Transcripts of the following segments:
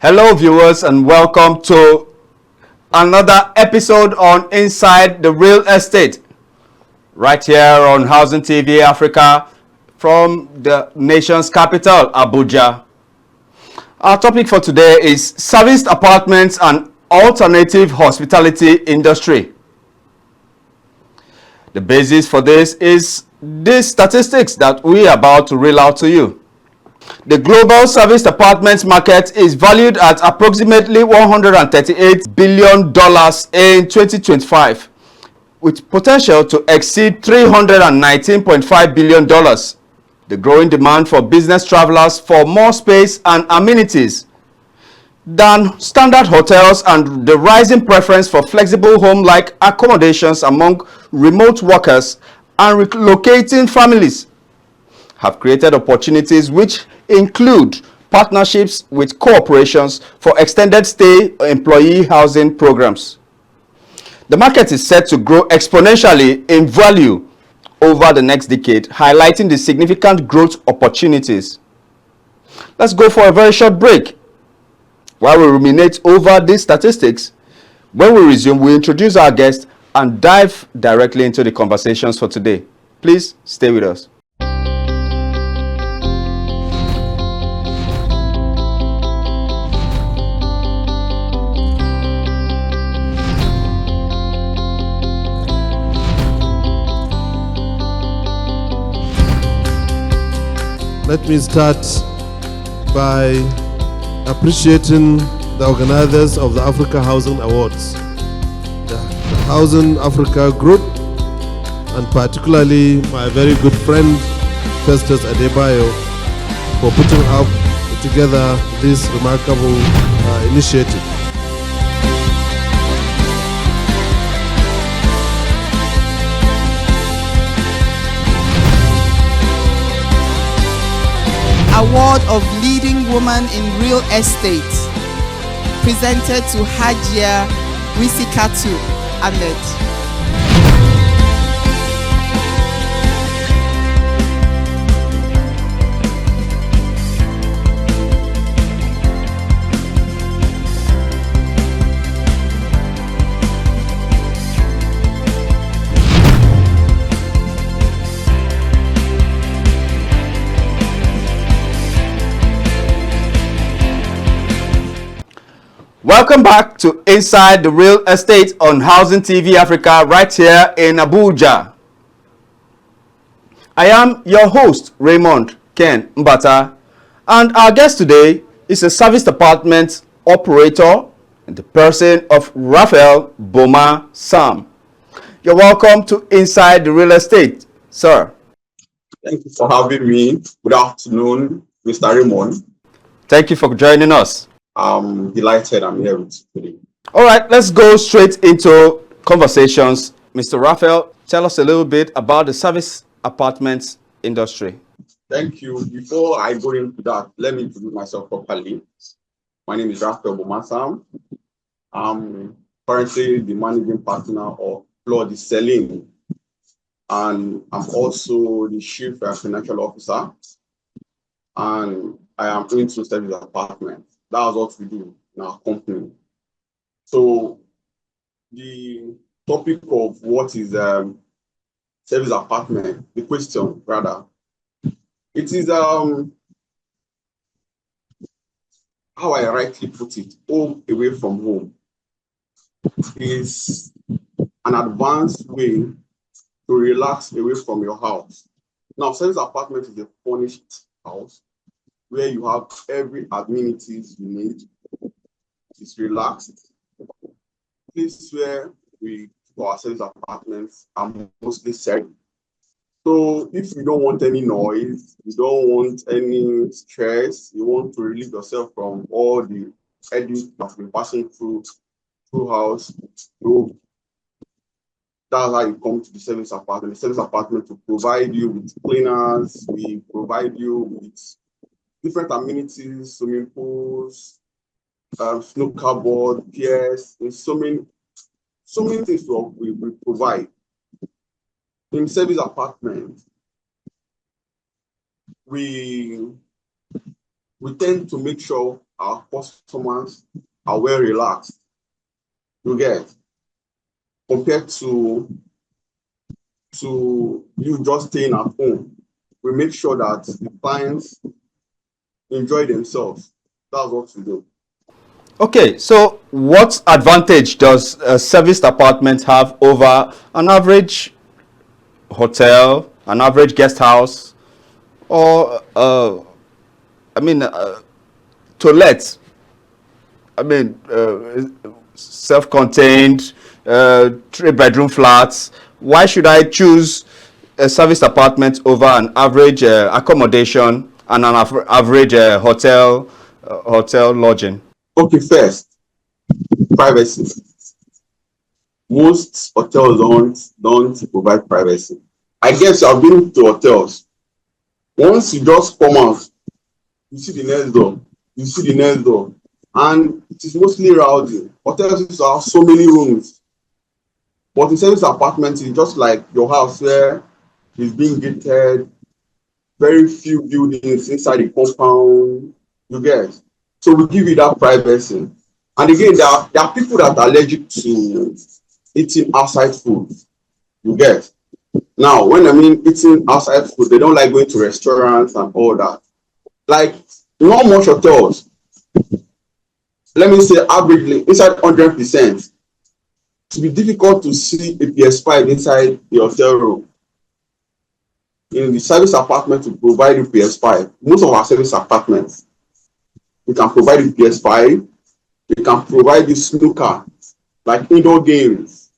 Hello, viewers, and welcome to another episode on Inside the Real Estate, right here on Housing TV Africa from the nation's capital, Abuja. Our topic for today is serviced apartments and alternative hospitality industry. The basis for this is these statistics that we are about to reel out to you. The global serviced apartments market is valued at approximately $138 billion in 2025, with potential to exceed $319.5 billion. The growing demand for business travelers for more space and amenities than standard hotels and the rising preference for flexible home-like accommodations among remote workers and relocating families have created opportunities which include partnerships with corporations for extended stay employee housing programs. The market is set to grow exponentially in value over the next decade, highlighting the significant growth opportunities. Let's go for a very short break. While we ruminate over these statistics, when we resume, we introduce our guest and dive directly into the conversations for today. Please stay with us. Let me start by appreciating the organizers of the Africa Housing Awards, the Housing Africa Group, and particularly my very good friend Festus Adebayo for putting up together this remarkable initiative. Award of Leading Woman in Real Estate presented to Hajia Risikatu Ahmed. Welcome back to Inside the Real Estate on Housing TV Africa, right here in Abuja. I am your host, Raymond Ken Mbata, and our guest today is a serviced apartment operator in the person of Raphael Boma Sam. You're welcome to Inside the Real Estate, sir. Thank you for having me. Good afternoon, Mr. Raymond. Thank you for joining us. I'm delighted I'm here with you today. All right, let's go straight into conversations. Mr. Raphael, tell us a little bit about the service apartments industry. Thank you. Before I go into that, let me introduce myself properly. My name is Raphael Bomasam. I'm currently the managing partner of Flood Selling, and I'm also the chief financial officer, and I am into service apartments. That's what we do in our company. So the topic of what is service apartment, the question rather, it is how I rightly put it, home away from home. Is an advanced way to relax away from your house. Now, service apartment is a furnished house where you have every amenities you need. It's relaxed. Places where we for our service apartments are mostly set. So if you don't want any noise, you don't want any stress, you want to relieve yourself from all the headache that's been passing through house, so that's how you come to the service apartment. The service apartment to provide you with cleaners, we provide you with different amenities, swimming pools, snooker board, piers, and so many things we provide. In service apartment, we we tend to make sure our customers are well relaxed. You get, compared to you just staying at home. We make sure that the clients enjoy themselves. That's what we do. Okay, so what advantage does a serviced apartment have over an average hotel, an average guest house, or I mean, to let? I mean, self-contained, three-bedroom flats. Why should I choose a serviced apartment over an average accommodation and an average hotel lodging? Okay, first, privacy. Most hotels don't provide privacy. I guess I've been to hotels. Once you just come out, you see the next door, you see the next door, and it is mostly rowdy. Hotels used to have so many rooms, but in service apartments, it's just like your house where it's being gated, very few buildings inside the compound. You get, so we give you that privacy. And again, there are people that are allergic to eating outside food. You get. Now, when I mean eating outside food, they don't like going to restaurants and all that. Like, not much hotels, let me say averagely, inside 100%, it will be difficult to see a PS5 inside the hotel room. In the service apartment, to provide you PS5. Most of our service apartments, we can provide you PS5, we can provide you snooker, like indoor games.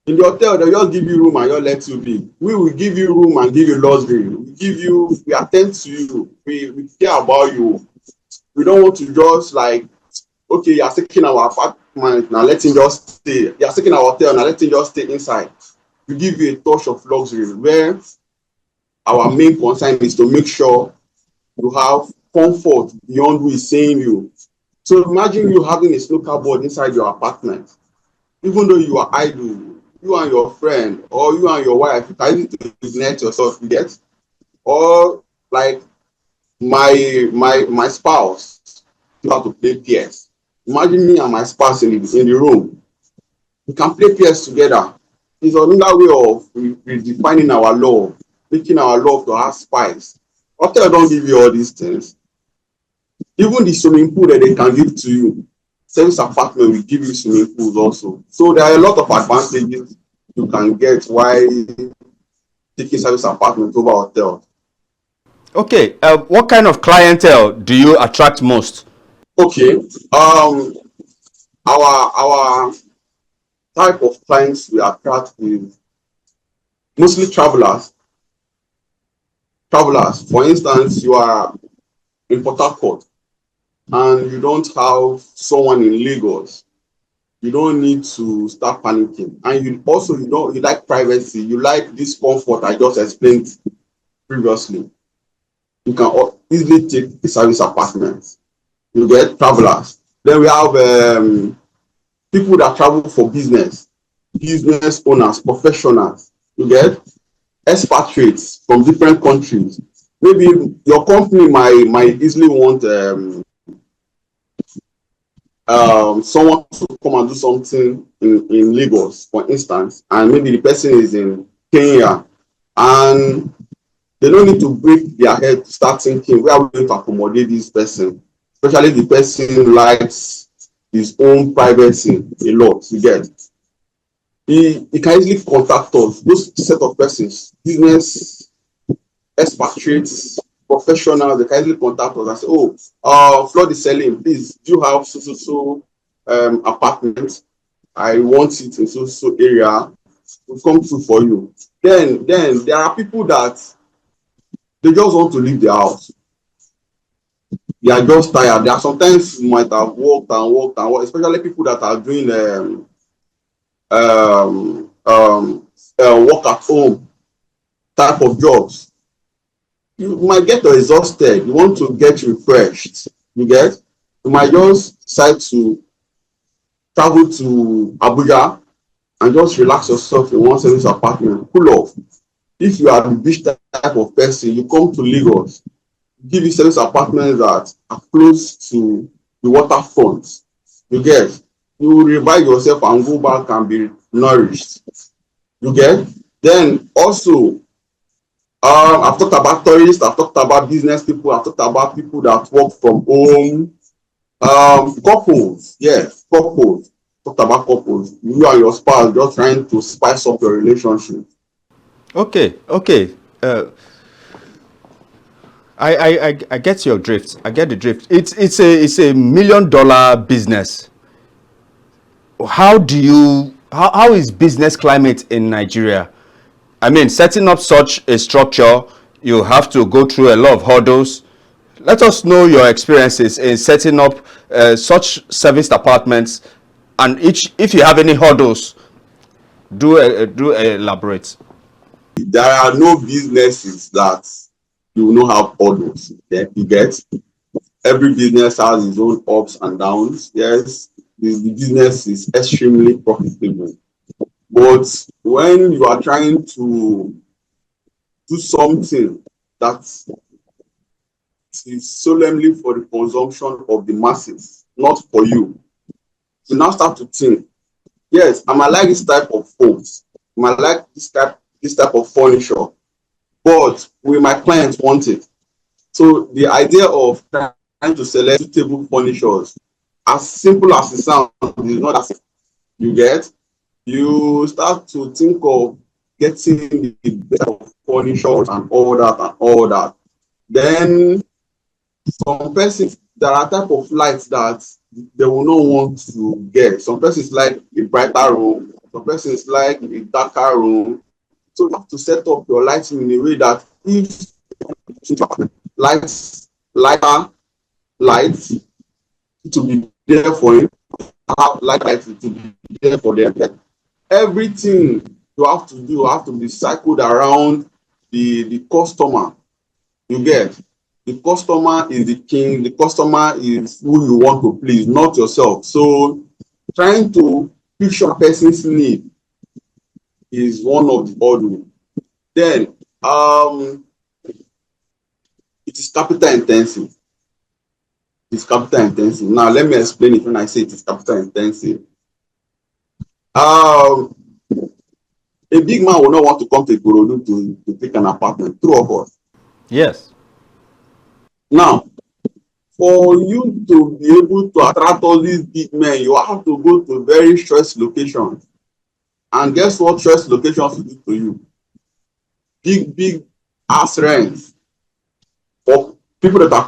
In the hotel, they'll just give you room and just let you be. We will give you room and give you luxury. We attend to you. We care about you. We don't want to just like, okay, you're taking our apartment, now let him just stay. You're taking our hotel, now let him just stay inside. We give you a touch of luxury where our main concern is to make sure you have comfort beyond who is saying you. So imagine you having a snooker board inside your apartment. Even though you are idle, you and your friend or you and your wife, you can easily ignite yourself, you get? Or like my spouse, you have to play PS. Imagine me and my spouse in the room. We can play PS together. It's another way of redefining our love, making our love to have spice. Hotel don't give you all these things. Even the swimming pool that they can give to you, service apartment will give you swimming pools also. So there are a lot of advantages you can get while taking service apartment over hotel. Okay, what kind of clientele do you attract most? Okay, our type of clients we attract is mostly travelers. Travelers, for instance, you are in Port Harcourt and you don't have someone in Lagos, you don't need to start panicking. And you like privacy, you like this comfort I just explained previously. You can easily take the service apartments. You get travelers. Then we have people that travel for business owners, professionals. You get expatriates from different countries. Maybe your company might easily want someone to come and do something in Lagos, for instance, and maybe the person is in Kenya, and they don't need to break their head to start thinking, where are we going to accommodate this person? Especially the person likes his own privacy a lot, you get. He can easily contact us, those set of persons, business, expatriates, professionals, they can easily contact us and say, Flood is selling, please, do you have so apartment? I want it in so area. We'll come through for you. Then there are people that they just want to leave the house. They are just tired. There are sometimes you might have worked, especially people that are doing work at home type of jobs. You might get exhausted. You want to get refreshed. You get? You might just decide to travel to Abuja and just relax yourself in one service apartment, cool off. If you are the beach type of person, you come to Lagos, give you service apartments that are close to the waterfront. You get, you revive yourself and go back and be nourished. You get. Then also, I've talked about tourists, I've talked about business people, I've talked about people that work from home, couples, yes, couples. Talked about couples. You and your spouse just trying to spice up your relationship. Okay, okay. I get your drift. I get the drift. It's a $1 million business. How is business climate in Nigeria? I mean, setting up such a structure, you have to go through a lot of hurdles. Let us know your experiences in setting up such service apartments, and each, if you have any hurdles, do elaborate. There are no businesses that you will not have hurdles. You get. Every business has its own ups and downs. Yes, the business is extremely profitable. But when you are trying to do something that is solemnly for the consumption of the masses, not for you, you now start to think, yes, I might like this type of phones, I might like this type of furniture, but will my clients want it? So the idea of trying to select suitable furnitures, as simple as it sounds, is not as you get. You start to think of getting the best of furniture and all that and all that. Then some persons, there are type of lights that they will not want to get. Some persons like a brighter room, some persons like a darker room. So you have to set up your lighting in a way that if lights, lighter lights to be there for him, have lights to be there for them. Everything you have to be cycled around the customer. You get. The customer is the king, the customer is who you want to please, not yourself. So trying to picture a person's need is one of the hurdles. Then it is capital intensive. It's capital intensive. Now let me explain it when I say it is capital intensive. Um, a big man will not want to come to Ikorodu to take an apartment. True or false? Yes. Now, for you to be able to attract all these big men, you have to go to very stressed locations. And guess what stressed locations will do to you? Big ass rents for people that are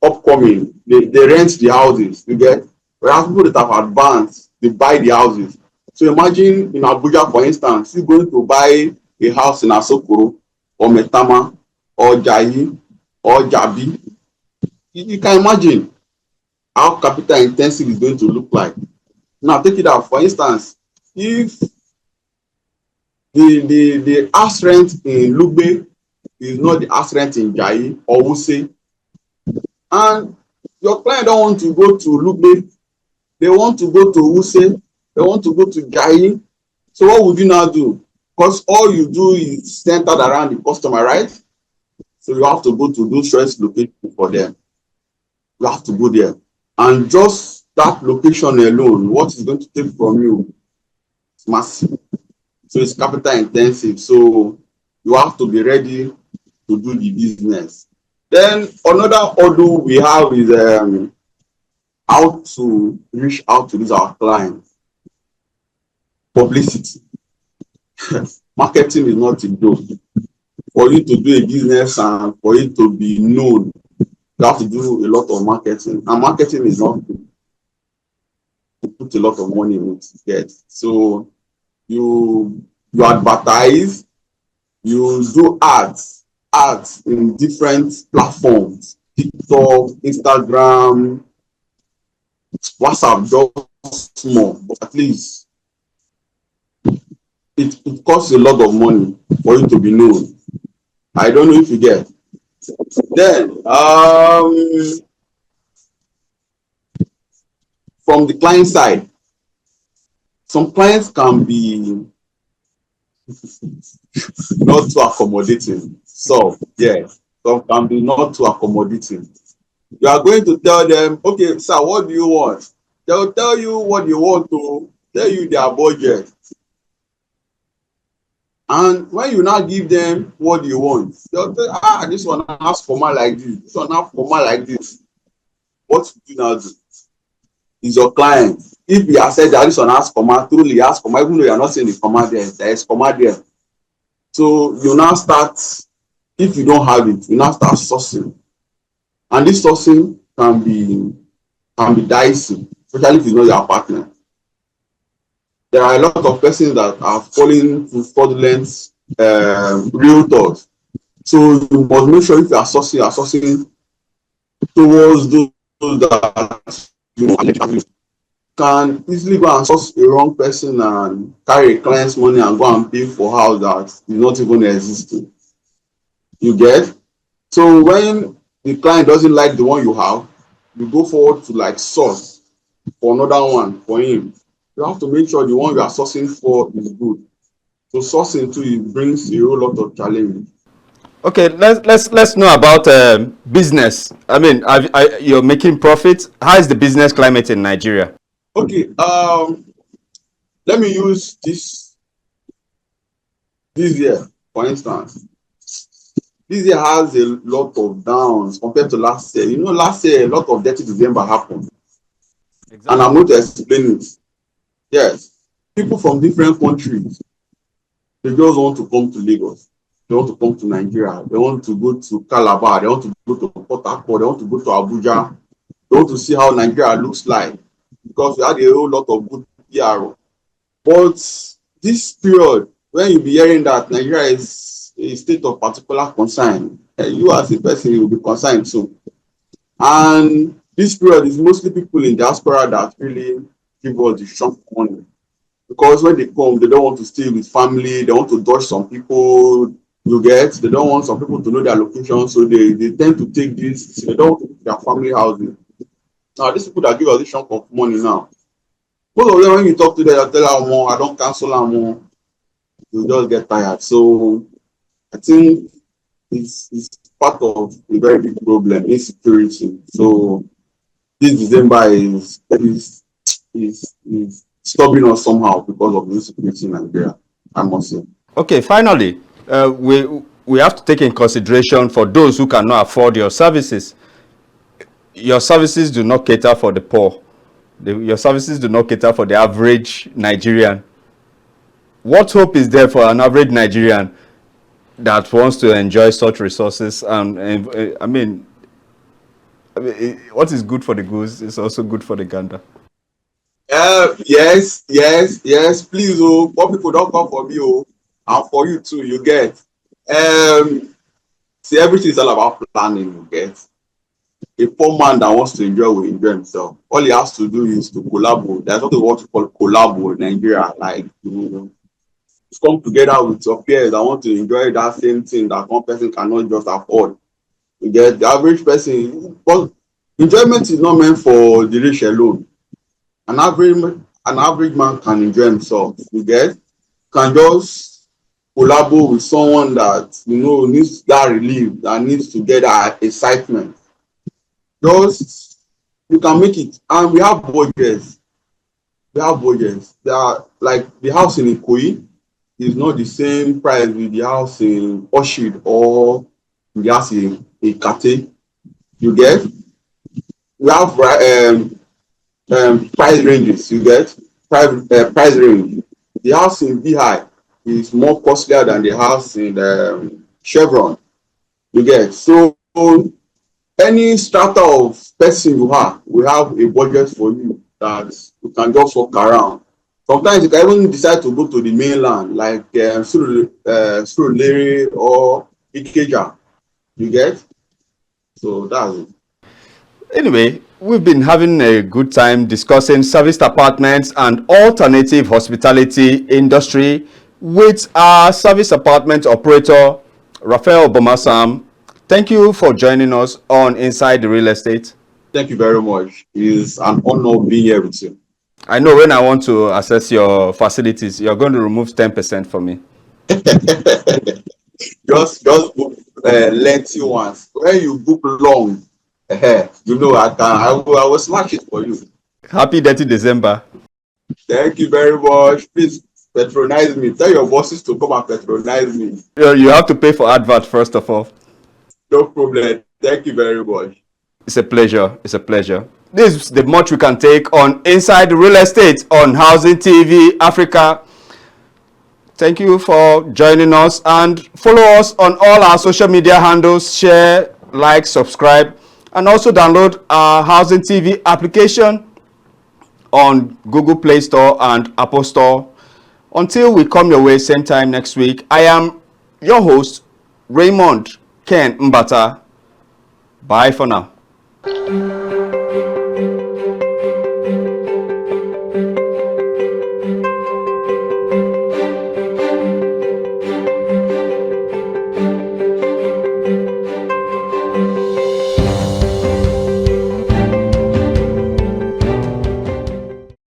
upcoming. They rent the houses. You get. Whereas people that have advanced, they buy the houses. So imagine in Abuja, for instance, you're going to buy a house in Asokoro or Metama or Jayi or Jabi. You can imagine how capital intensive is going to look like. Now take it out. For instance, if the house rent in Lugbe is not the house rent in Jayi or Wuse, and your client don't want to go to Lugbe, they want to go to Wuse, they want to go to Jayi. So what would you now do? Because all you do is centered around the customer, right? So you have to go to those choice locations for them. You have to go there. And just that location alone, what is going to take from you is massive. So it's capital intensive. So you have to be ready to do the business. Then another hurdle we have is how to reach out to these our clients. Publicity. Marketing is not a joke. For you to do a business and for it to be known, you have to do a lot of marketing. And marketing is not to put a lot of money in it to get. So you advertise, you do ads in different platforms, TikTok, Instagram, WhatsApp, just more, but at least it costs a lot of money for you to be known. I don't know if you get. Then from the client side, some clients can be not too accommodating. So yeah, some can be not too accommodating. You are going to tell them, okay, sir, what do you want? They'll tell you what you want to tell you their budget. And when you now give them what you want, they'll tell you, this one has format like this one has format like this. What you now do is your client. If you have said that this one has format, truly has format, even though you are not saying the format there is format there. So you now start, if you don't have it, you now start sourcing. And this sourcing can be dicey, especially if it's not your partner. There are a lot of persons that are falling to fraudulent realtors. So you must make sure if you are sourcing towards those that you know can easily go and source a wrong person and carry a client's money and go and pay for house that is not even existing. You get? So when the client doesn't like the one you have, you go forward to like source for another one for him. You have to make sure the one you are sourcing for is good. So sourcing too, it brings a whole lot of challenge. Okay, let's know about business. I mean, you're making profit. How is the business climate in Nigeria? Okay, let me use this year, for instance. This year has a lot of downs compared to last year. You know, last year a lot of dirty December happened. Exactly. And I'm going to explain it. Yes, people from different countries, they just want to come to Lagos. They want to come to Nigeria. They want to go to Calabar. They want to go to Port Harcourt. They want to go to Abuja. They want to see how Nigeria looks like, because we had a whole lot of good PR. But this period, when you be hearing that Nigeria is a state of particular concern, you as a person, you will be concerned too. And this period is mostly people in diaspora that really give us the chunk of money. Because when they come, they don't want to stay with family, they want to dodge some people, you get, they don't want some people to know their location, so they tend to take this, they don't want to put their family housing. Now, these people that give us this chunk of money now, most of them, when you talk to them, they tell them more, I don't cancel them more, you just get tired. So I think it's part of a very big problem, insecurity. So this December is stopping us somehow because of the insecurity in Nigeria, I must say. Okay, finally, we have to take in consideration for those who cannot afford your services. Your services do not cater for the poor. Your services do not cater for the average Nigerian. What hope is there for an average Nigerian that wants to enjoy such resources? And I mean, what is good for the goose is also good for the gander. Yes. Please, oh, poor people don't come for me, oh, and for you too. You get. See, everything is all about planning. You get. A poor man that wants to enjoy will enjoy himself. All he has to do is to collaborate. There's what we want to call collaborate in Nigeria. Like, come together with your peers that want to enjoy that same thing that one person cannot just afford. You get, the average person, but enjoyment is not meant for the rich alone. An average man can enjoy himself. You get, can just collaborate with someone that needs that relief, that needs to get that excitement. Just you can make it, and we have budgets. They are like the house in Ikoyi is not the same price with the house in Oshid or the house in Ikate. You get, we have price ranges. You get price range. The house in Bihai is more costlier than the house in Chevron. You get, so any strata of person you have, we have a budget for you that you can just walk around. Sometimes you can even decide to go to the mainland, like Surulere or Ikeja. You get? So that's it. Anyway, we've been having a good time discussing serviced apartments and alternative hospitality industry with our service apartment operator, Raphael Bomasam. Thank you for joining us on Inside the Real Estate. Thank you very much. It's an honor being here with you. I know when I want to access your facilities, you're going to remove 10% for me. just book lengthy ones. When you book long, you know I will smash it for you. Happy Dirty December. Thank you very much. Please patronize me. Tell your bosses to come and patronize me. You have to pay for advert first of all. No problem. Thank you very much. It's a pleasure. It's a pleasure. This is the much we can take on Inside Real Estate on Housing TV Africa. Thank you for joining us, and follow us on all our social media handles. Share, like, subscribe, and also download our Housing TV application on Google Play Store and Apple Store. Until we come your way same time next week, I am your host, Raymond Ken Mbata. Bye for now.